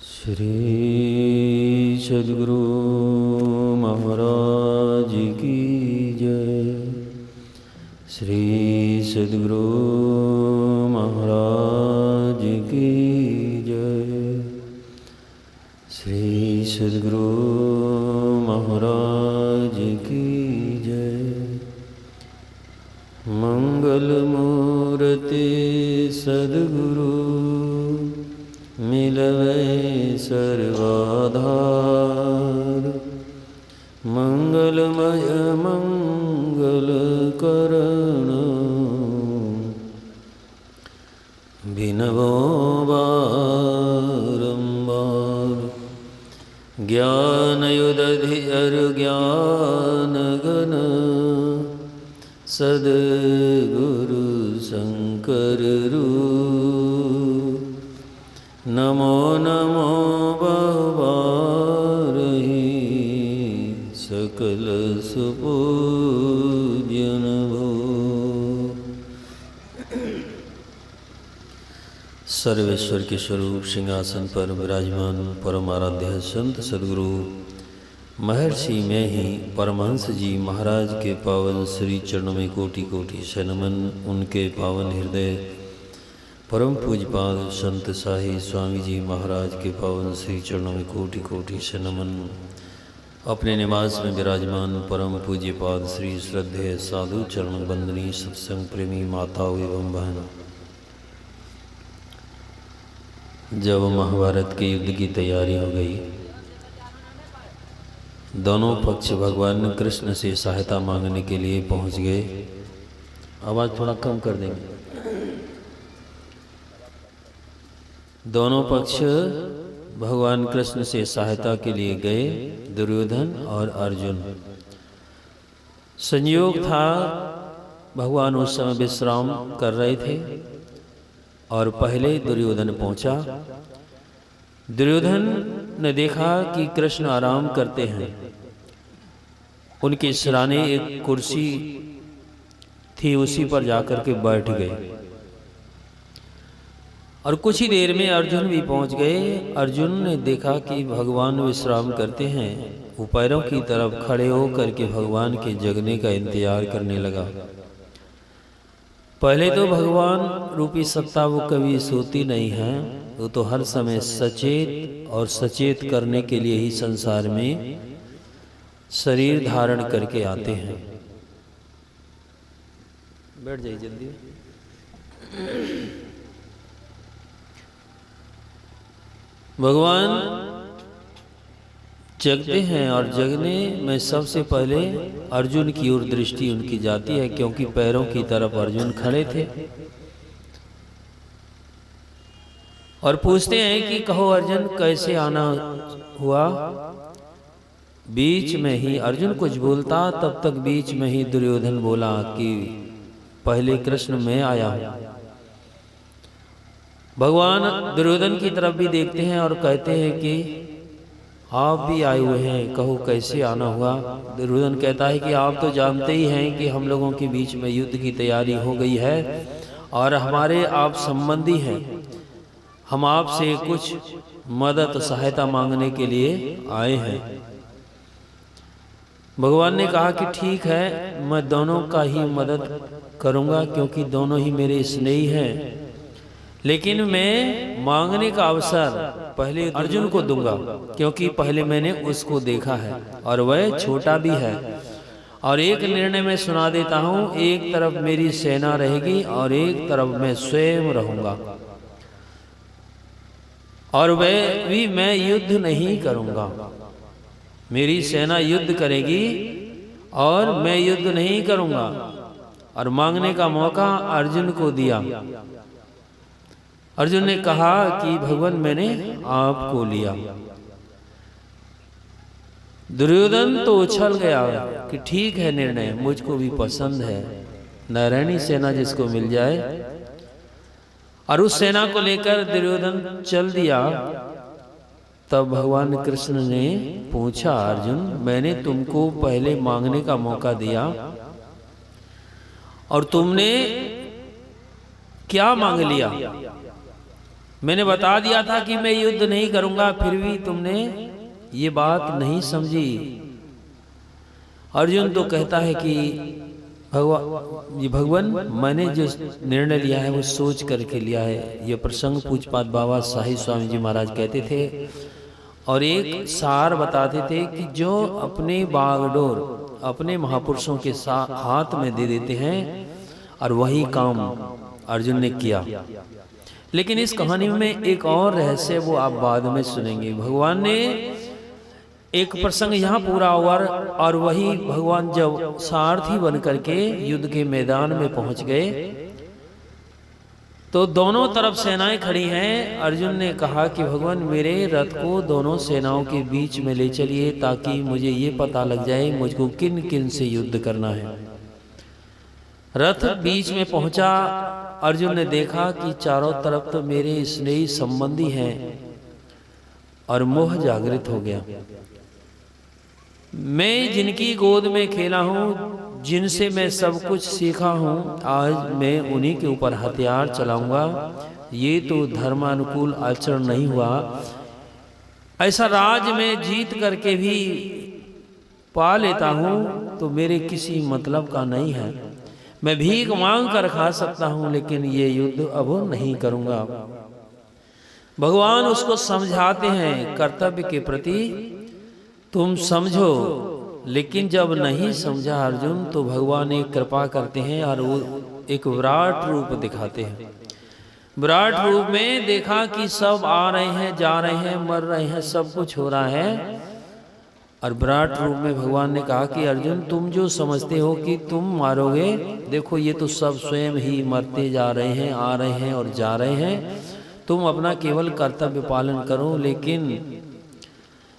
श्री सद्गुरु महाराज की जय। श्री सद्गुरु महाराज की जय। श्री सद्गुरु महाराज की जय। मंगल मूर्ति सद्गुरु मिलवे सर्वाधार। मंगलमय मंगल करण बिनवो बारंबार। ज्ञानयुदधि ज्ञान गण सद्गुरु शंकर रूप। नमो नमो बहुबारहि सकल सुपूज्यन भो। सर्वेश्वर के स्वरूप सिंहासन पर विराजमान परम आराध्य संत सद्गुरु महर्षि में ही परमहंस जी महाराज के पावन श्री चरणों में कोटि कोटि से नमन। उनके पावन हृदय परम पूज्यपाद संत साही स्वामी जी महाराज के पावन श्री चरणों में कोटि कोटि से नमन। अपने निवास में विराजमान परम पूज्यपाद श्री श्रद्धेय साधु चरण बंदनी सत्संग प्रेमी माताओं एवं बहनों, जब महाभारत के युद्ध की तैयारी हो गई, दोनों पक्ष भगवान कृष्ण से सहायता मांगने के लिए पहुंच गए। आवाज़ थोड़ा कम कर देंगे। दोनों पक्ष भगवान कृष्ण से सहायता के लिए गए, दुर्योधन और अर्जुन। संयोग था भगवान उस समय विश्राम कर रहे थे और पहले दुर्योधन पहुंचा। दुर्योधन ने देखा कि कृष्ण आराम करते हैं। उनके सिराने एक कुर्सी थी, उसी पर जाकर के बैठ गए और कुछ ही देर में अर्जुन भी पहुंच गए। अर्जुन ने देखा कि भगवान विश्राम करते हैं। वो पैरों की तरफ खड़े होकर के भगवान के जगने का इंतजार करने लगा। पहले तो भगवान रूपी सत्ता वो कभी सोती नहीं है, वो तो हर समय सचेत और सचेत करने के लिए ही संसार में शरीर धारण करके आते हैं। बैठ जाइए जल्दी। भगवान जगते हैं और जगने में सबसे पहले अर्जुन की ओर दृष्टि उनकी जाती है, क्योंकि पैरों की तरफ अर्जुन खड़े थे और पूछते हैं कि कहो अर्जुन, कैसे आना हुआ। बीच में ही अर्जुन कुछ बोलता, तब तक बीच में ही दुर्योधन बोला कि पहले कृष्ण मैं आया हूं। भगवान दुर्योधन की तरफ भी देखते हैं और कहते हैं कि आप भी आए हुए हैं, कहो कैसे आना हुआ। दुर्योधन कहता है कि आप तो जानते ही हैं कि हम लोगों के बीच में युद्ध की तैयारी हो गई है और हमारे आप संबंधी हैं। हम आपसे कुछ मदद सहायता मांगने के लिए आए हैं। भगवान ने कहा कि ठीक है, मैं दोनों का ही मदद करूंगा, क्योंकि दोनों ही मेरे स्नेही हैं। लेकिन मैं मांगने का अवसर पहले अर्जुन को दूंगा, क्योंकि पहले मैंने उसको देखा है और वह छोटा भी है। और एक निर्णय में सुना देता हूं, एक तरफ मेरी सेना रहेगी और एक तरफ मैं स्वयं रहूंगा, और वह भी मैं युद्ध नहीं करूंगा। मेरी सेना युद्ध करेगी और मैं युद्ध नहीं करूंगा। और मांगने का मौका अर्जुन को दिया। अर्जुन ने कहा कि भगवान मैंने आपको लिया। दुर्योधन तो उछल गया कि ठीक है निर्णय, मुझको भी पसंद है, नारायणी सेना जिसको मिल जाए। और उस सेना को लेकर दुर्योधन चल दिया। तब भगवान कृष्ण ने पूछा, अर्जुन मैंने तुमको पहले मांगने का मौका दिया और तुमने क्या मांग लिया? मैंने बता दिया था कि मैं युद्ध नहीं करूंगा, फिर भी तुमने ये बात नहीं समझी। अर्जुन तो कहता है कि भगवान मैंने जो निर्णय लिया है वो सोच करके लिया है। ये प्रसंग पूज्यपाद बाबा साहिब स्वामी जी महाराज कहते थे और एक सार बताते थे कि जो अपने बागडोर अपने महापुरुषों के हाथ में दे देते हैं, और वही काम अर्जुन ने किया। लेकिन इस कहानी में एक और रहस्य, वो आप बाद में सुनेंगे। भगवान ने एक प्रसंग यहाँ पूरा हुआ और वही भगवान जब सारथी बन करके युद्ध के मैदान में पहुंच गए तो दोनों तरफ सेनाएं खड़ी हैं। अर्जुन ने कहा कि भगवान मेरे रथ को दोनों सेनाओं के बीच में ले चलिए ताकि मुझे ये पता लग जाए मुझको किन किन से युद्ध करना है। रथ बीच में पहुंचा, अर्जुन ने देखा कि चारों तरफ तो मेरे स्नेही संबंधी हैं और मोह जागृत हो गया। मैं जिनकी गोद में खेला हूँ, जिनसे मैं सब कुछ सीखा हूँ, आज मैं उन्हीं के ऊपर हथियार चलाऊंगा। ये तो धर्मानुकूल आचरण नहीं हुआ। ऐसा राज में जीत करके भी पा लेता हूँ तो मेरे किसी मतलब का नहीं है। मैं भीख मांग कर खा सकता हूँ, लेकिन ये युद्ध अब नहीं करूंगा। भगवान उसको समझाते हैं कर्तव्य के प्रति तुम समझो, लेकिन जब नहीं समझा अर्जुन तो भगवान एक कृपा करते हैं और वो एक विराट रूप दिखाते हैं। विराट रूप में देखा कि सब आ रहे हैं, जा रहे हैं, मर रहे हैं, सब कुछ हो रहा है। और विराट रूप में भगवान ने कहा कि अर्जुन तुम जो समझते हो कि तुम मारोगे, देखो ये तो सब स्वयं ही मरते जा रहे हैं, आ रहे हैं और जा रहे हैं। तुम अपना केवल कर्तव्य पालन करो। लेकिन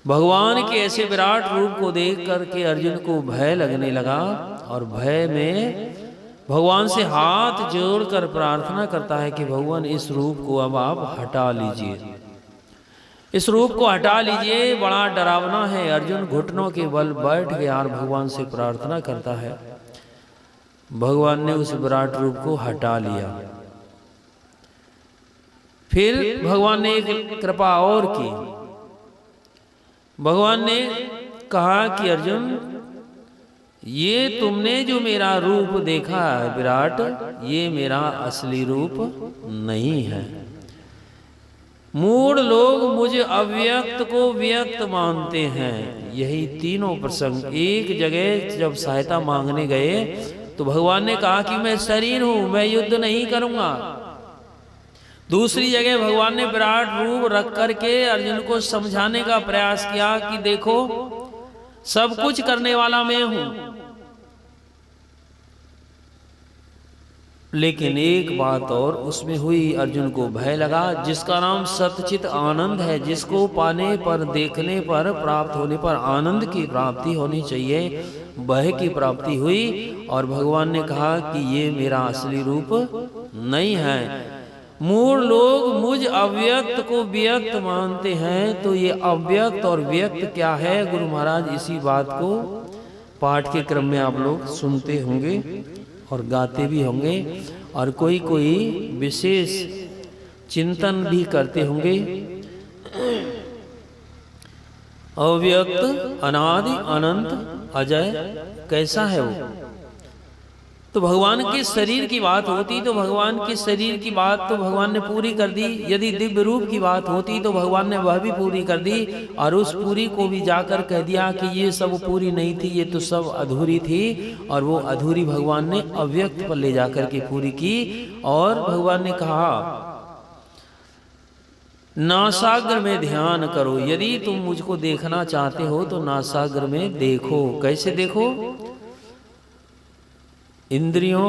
भगवान के ऐसे विराट रूप को देख करके अर्जुन को भय लगने लगा और भय में भगवान से हाथ जोड़कर प्रार्थना करता है कि भगवान इस रूप को अब आप हटा लीजिए, इस रूप को हटा लीजिए, बड़ा डरावना है। अर्जुन घुटनों के बल बैठ गया और भगवान से प्रार्थना करता है। भगवान ने उस विराट रूप को हटा लिया। फिर भगवान ने एक कृपा और की। भगवान ने कहा कि अर्जुन ये तुमने जो मेरा रूप देखा है विराट, ये मेरा असली रूप नहीं है। मूढ़ लोग मुझे अव्यक्त को व्यक्त मानते हैं। यही तीनों प्रसंग एक जगह जब सहायता मांगने गए तो भगवान ने कहा कि मैं शरीर हूं, मैं युद्ध नहीं करूंगा। दूसरी जगह भगवान ने विराट रूप रख करके अर्जुन को समझाने का प्रयास किया कि देखो सब कुछ करने वाला मैं हूं। लेकिन एक बात और उसमें हुई, अर्जुन को भय लगा। जिसका नाम सतचित आनंद है, जिसको पाने पर, देखने पर, प्राप्त होने पर आनंद की प्राप्ति होनी चाहिए, भय की प्राप्ति हुई। और भगवान ने कहा कि ये मेरा असली रूप नहीं है। मूढ़ लोग मुझ अव्यक्त को व्यक्त मानते हैं। तो ये अव्यक्त और व्यक्त क्या है, गुरु महाराज इसी बात को पाठ के क्रम में आप लोग सुनते होंगे और गाते भी होंगे और कोई कोई विशेष चिंतन भी करते होंगे। अव्यक्त, अनादि, अनंत, अजय कैसा है वो? तो भगवान के शरीर की बात होती तो भगवान के शरीर की बात तो भगवान ने पूरी कर दी। यदि दिव्य रूप की बात होती तो भगवान ने वह भी पूरी कर दी। और उस पूरी को भी जाकर कह दिया कि ये सब पूरी नहीं थी, ये तो सब अधूरी थी। और वो अधूरी भगवान ने अव्यक्त पर ले जाकर के पूरी की। और भगवान ने कहा नासाग्र में ध्यान करो। यदि तुम मुझको देखना चाहते हो तो नासाग्र में देखो। कैसे देखो? इंद्रियों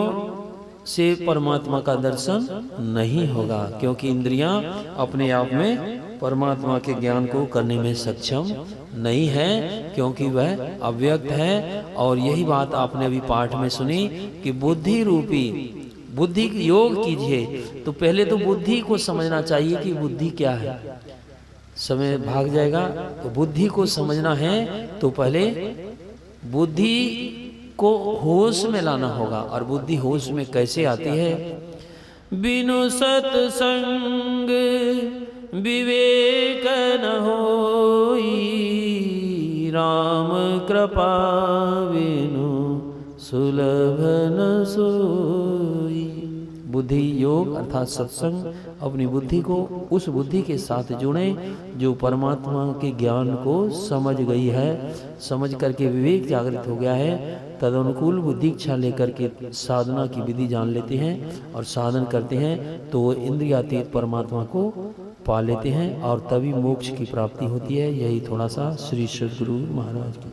से परमात्मा का दर्शन नहीं होगा, क्योंकि इंद्रियां अपने आप में परमात्मा के ज्ञान को करने में सक्षम नहीं है, क्योंकि वह अव्यक्त है। और यही बात आपने अभी पाठ में सुनी कि बुद्धि रूपी, बुद्धि योग कीजिए तो पहले तो बुद्धि को समझना चाहिए कि बुद्धि क्या है। समय भाग जाएगा। तो बुद्धि को समझना है तो पहले बुद्धि को होश में लाना होगा। और बुद्धि होश में कैसे आती है? बिनु सत्संग विवेक न होई, राम कृपा बिनु सुलभ न सोई। बुद्धि योग अर्थात सत्संग, अपनी बुद्धि को उस बुद्धि के साथ जोड़ें जो परमात्मा के ज्ञान को समझ गई है, समझ करके विवेक जागृत हो गया है। तदनुकूल बुद्धि इच्छा लेकर के साधना की विधि जान लेते हैं और साधन करते हैं तो वो इंद्रियातीत परमात्मा को पा लेते हैं और तभी मोक्ष की प्राप्ति होती है। यही थोड़ा सा श्री सद्गुरु महाराज की